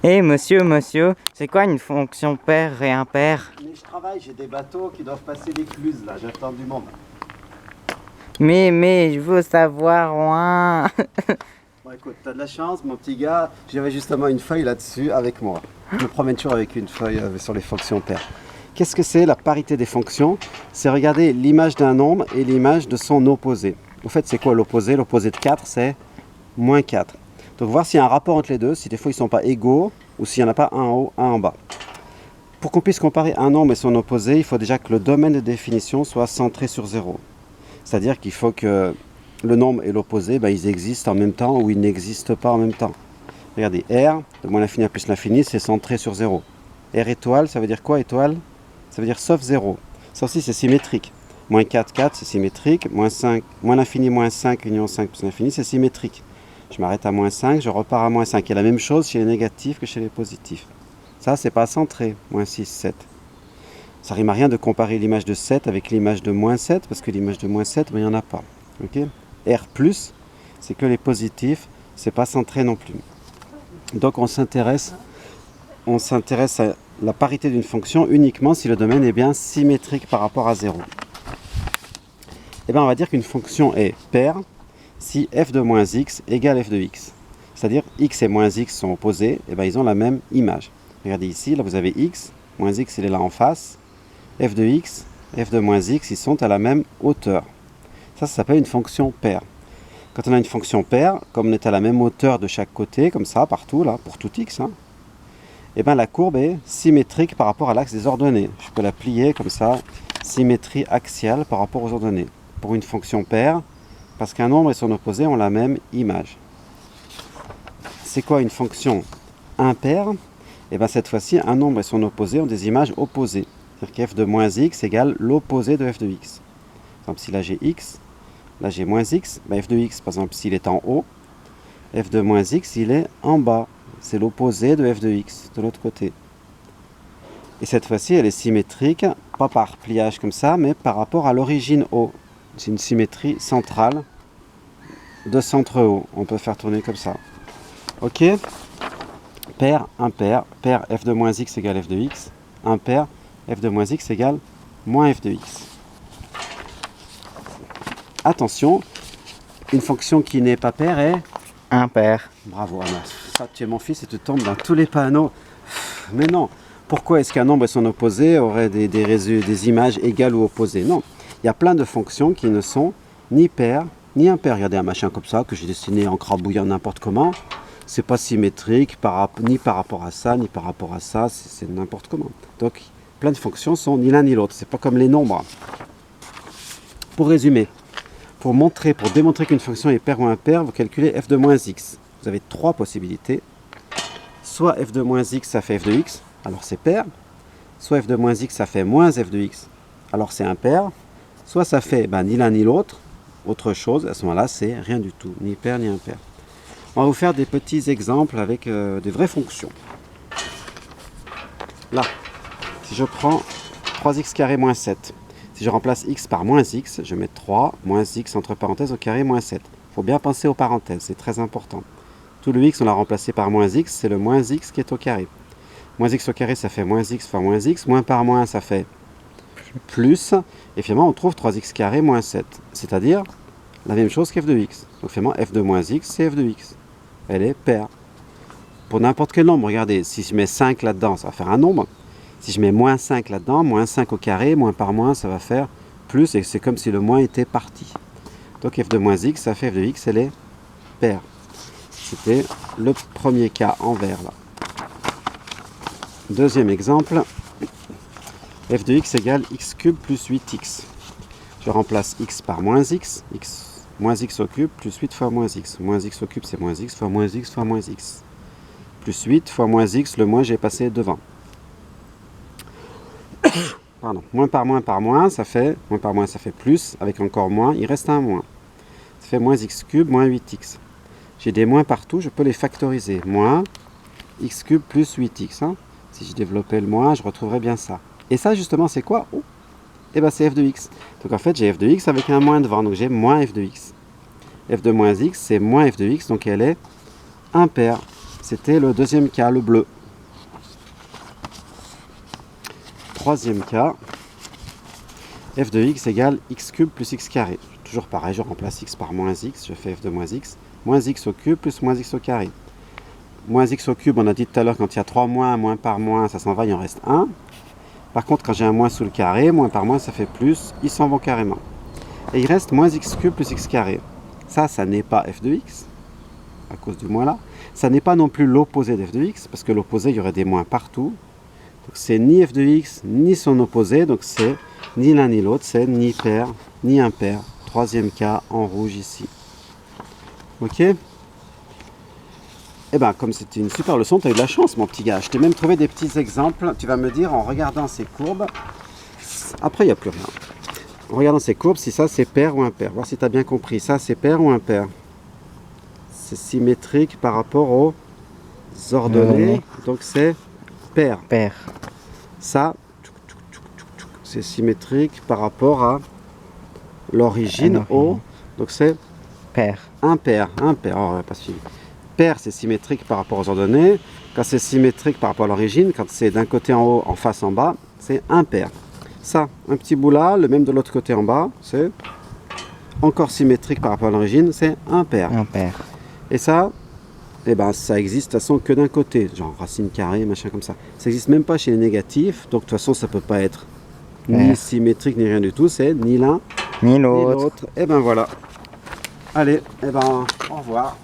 Monsieur, c'est quoi une fonction paire et impaire? Mais je travaille, j'ai des bateaux qui doivent passer l'écluse là, j'attends du monde. Mais, je veux savoir, ouin. Bon écoute, t'as de la chance mon petit gars, j'avais justement une feuille là-dessus avec moi. Je me promène toujours avec une feuille sur les fonctions paires. Qu'est-ce que c'est la parité des fonctions? C'est regarder l'image d'un nombre et l'image de son opposé. En fait, c'est quoi l'opposé? L'opposé de 4, c'est moins 4. Donc voir s'il y a un rapport entre les deux, si des fois ils ne sont pas égaux ou s'il n'y en a pas un en haut, un en bas. Pour qu'on puisse comparer un nombre et son opposé, il faut déjà que le domaine de définition soit centré sur 0. C'est-à-dire qu'il faut que le nombre et l'opposé, ils existent en même temps ou ils n'existent pas en même temps. Regardez, R, de moins l'infini à plus l'infini, c'est centré sur 0. R étoile, ça veut dire quoi étoile? Ça veut dire sauf 0. Ça aussi, c'est symétrique. Moins 4, 4, c'est symétrique. Moins l'infini, moins 5, union 5 plus l'infini, c'est symétrique. Je m'arrête à moins 5, je repars à moins 5. Il y a la même chose chez les négatifs que chez les positifs. Ça, c'est pas centré. Moins 6, 7. Ça rime à rien de comparer l'image de 7 avec l'image de moins 7, parce que l'image de moins 7, il n'y en a pas. Okay? R+, c'est que les positifs, c'est pas centré non plus. Donc on s'intéresse à la parité d'une fonction uniquement si le domaine est bien symétrique par rapport à 0. Et bien on va dire qu'une fonction est paire si f de moins x égale f de x. C'est-à-dire x et moins x sont opposés, et bien ils ont la même image. Regardez ici, là vous avez x, moins x il est là en face, f de x, f de moins x, ils sont à la même hauteur. Ça s'appelle une fonction paire. Quand on a une fonction paire, comme on est à la même hauteur de chaque côté, comme ça, partout, là, pour tout x, et bien la courbe est symétrique par rapport à l'axe des ordonnées. Je peux la plier comme ça, symétrie axiale par rapport aux ordonnées. Pour une fonction paire, parce qu'un nombre et son opposé ont la même image. C'est quoi une fonction impaire? Et bien cette fois-ci, un nombre et son opposé ont des images opposées. C'est-à-dire que f de moins x égale l'opposé de f de x. Par exemple, si là j'ai x, là j'ai moins x, f de x, par exemple, s'il est en haut, f de moins x, il est en bas. C'est l'opposé de f de x, de l'autre côté. Et cette fois-ci, elle est symétrique, pas par pliage comme ça, mais par rapport à l'origine O. C'est une symétrie centrale de centre haut. On peut faire tourner comme ça. Ok? Paire, impair, paire f de moins x égale f de x, impair, f de moins x égale moins f de x. Attention, une fonction qui n'est pas paire est Impaire. Bravo Anna, ça tu es mon fils et tu tombes dans tous les panneaux. Mais non, pourquoi est-ce qu'un nombre et son opposé auraient des images égales ou opposées? Non, il y a plein de fonctions qui ne sont ni paires ni impaires. Regardez un machin comme ça que j'ai dessiné en crabouillant n'importe comment. C'est pas symétrique ni par rapport à ça, ni par rapport à ça, c'est n'importe comment. Donc plein de fonctions sont ni l'un ni l'autre, c'est pas comme les nombres. Pour résumer, pour démontrer qu'une fonction est paire ou impaire, vous calculez f de moins x. Vous avez trois possibilités. Soit f de moins x, ça fait f de x, alors c'est pair. Soit f de moins x, ça fait moins f de x, alors c'est impair. Soit ça fait ni l'un ni l'autre, autre chose, à ce moment-là, c'est rien du tout, ni pair ni impair. On va vous faire des petits exemples avec des vraies fonctions. Là, si je prends 3x carré moins 7, si je remplace x par moins x, je mets 3 moins x entre parenthèses au carré moins 7. Il faut bien penser aux parenthèses, c'est très important. Tout le x, on l'a remplacé par moins x, c'est le moins x qui est au carré. Moins x au carré, ça fait moins x fois moins x. Moins par moins, ça fait plus. Et finalement, on trouve 3x carré moins 7. C'est-à-dire la même chose qu'f de x. Donc finalement, f de moins x, c'est f de x. Elle est paire. Pour n'importe quel nombre, regardez, si je mets 5 là-dedans, ça va faire un nombre. Si je mets moins 5 là-dedans, moins 5 au carré, moins par moins, ça va faire plus. Et c'est comme si le moins était parti. Donc f de moins x, ça fait f de x, elle est paire. C'était le premier cas en vert là. Deuxième exemple, f de x égale x cube plus 8x. Je remplace x par moins x moins x au cube plus 8 fois moins x. Moins x au cube, c'est moins x fois moins x fois moins x. Plus 8 fois moins x, le moins j'ai passé devant. Pardon. Moins par moins, ça fait plus, avec encore moins, il reste un moins. Ça fait moins x cube moins 8x. J'ai des moins partout, je peux les factoriser. Moins x cube plus 8x. Si je développais le moins, je retrouverais bien ça. Et ça, justement, c'est quoi? Et bien, c'est f de x. Donc, en fait, j'ai f de x avec un moins devant. Donc, j'ai moins f de x. F de moins x, c'est moins f de x. Donc, elle est impaire. C'était le deuxième cas, le bleu. Troisième cas, f de x égale x cube plus x carré. Toujours pareil, je remplace x par moins x, je fais f de moins x au cube plus moins x au carré. Moins x au cube, on a dit tout à l'heure, quand il y a 3 moins par moins, ça s'en va, il en reste 1. Par contre, quand j'ai un moins sous le carré, moins par moins, ça fait plus, ils s'en vont carrément. Et il reste moins x cube plus x carré. Ça n'est pas f de x, à cause du moins là. Ça n'est pas non plus l'opposé de f de x, parce que l'opposé, il y aurait des moins partout. Donc c'est ni f de x, ni son opposé, donc c'est ni l'un ni l'autre, c'est ni pair, ni impair. Troisième cas en rouge ici. Ok? Eh bien, comme c'était une super leçon, tu as eu de la chance, mon petit gars. Je t'ai même trouvé des petits exemples. Tu vas me dire, en regardant ces courbes, après, il n'y a plus rien. En regardant ces courbes, si ça, c'est pair ou impair. Voir si tu as bien compris. Ça, c'est pair ou impair. C'est symétrique par rapport aux ordonnées. Donc, c'est pair. Pair. Ça, c'est symétrique par rapport à l'origine au... Donc, c'est Pair. impair. Impair. Oh, on va pas suivre. Pair, c'est symétrique par rapport aux ordonnées. Quand c'est symétrique par rapport à l'origine, quand c'est d'un côté en haut, en face en bas, c'est impair. Ça, un petit bout là, le même de l'autre côté en bas, c'est encore symétrique par rapport à l'origine, c'est impair. Impair. Et ça, eh ben, ça existe de toute façon que d'un côté, genre racine carrée, machin comme ça. Ça n'existe même pas chez les négatifs, donc de toute façon, ça peut pas être ni symétrique ni rien du tout, c'est ni l'un Ni ni l'autre. l'autre. Et ben voilà. Allez, eh ben, au revoir.